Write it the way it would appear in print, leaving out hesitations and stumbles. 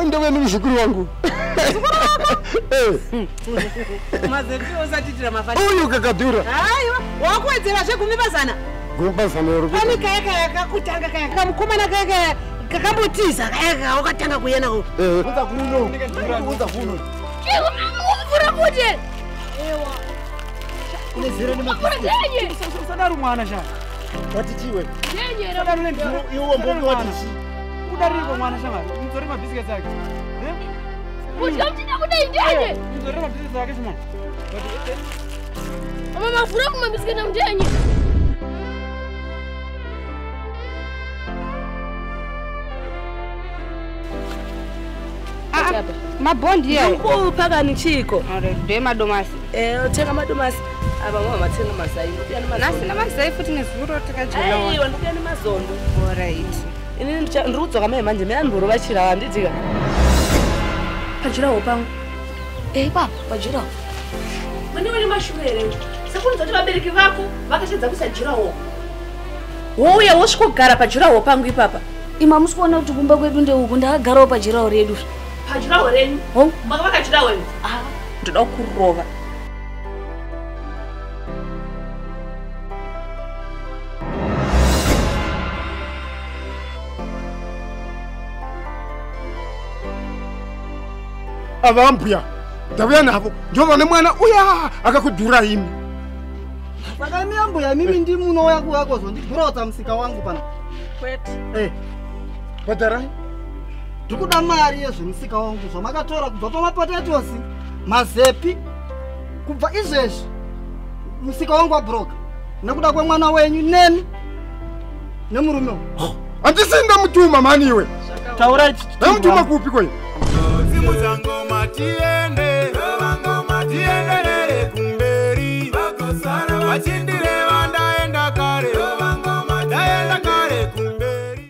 ndewe ni mshukuru wangu. Mazepe usatitira mafani. Uyu kakadura. Aiwa, wakwedzera zvekumibazana. Kumibazana uri. Pani kaya kutanga kaya kamukomana kaya kakambotiza kaya wakatanga kuyena ko. Unza kuno. Unza kuno. Mvura kuti. Ewa. Ine zero ni mafani. Sadaru mwana sha. Watichiwe. Nyenye Sadaru ne iwo mbongo watichi. Udariko mwana sha mari. Mzori mabhisiketi zake. Usikamtina kuda injenye. Mzori mabhisiketi zake shima. Mama mafura kumabhisiketi na mjenye. Mabondi ya. Kupaka ni chiko. Ade madomasi. Uthenga madomasi. Aba ngoma mathenga masayi. Nasi na masayi futhi nezuro takajula. Hey, wandukuya ni mazondo. All right. Ini ndikudzoka manje mina ndiburo bachira wandidzika. Pajira pangu. Papa, pajira. Mani wali mashwere. Sakunza kuti vabereki vako vakashedza kusajirawo. Wouya wosvikogara pajirawo pangu ipapa. Ima musikuona kuti kumba kwedu ndeuku ndakagarawo pajirawo redu. Pajirawo renyu? Mbaka vakajirawo inu? Ndoda kurova. Avambuya. Ndabuya navo. Njova nemwana uya akakudura imi. Saka miambuya mimi ndi muno wako yakozo ndidurota msika wangu pana. Kwete. Padara. Ndikuda mari yezvemusika wangu zvamakatora kubva pamapotatosi mazepi kubva izvezvi musika wangu wabhuroka nekuda kwemwana wenyu nemi nemurume Andisinda mutuma mani iwe. Taura mutuma kupi kwe? Ngoma tiende kumberi, bakosara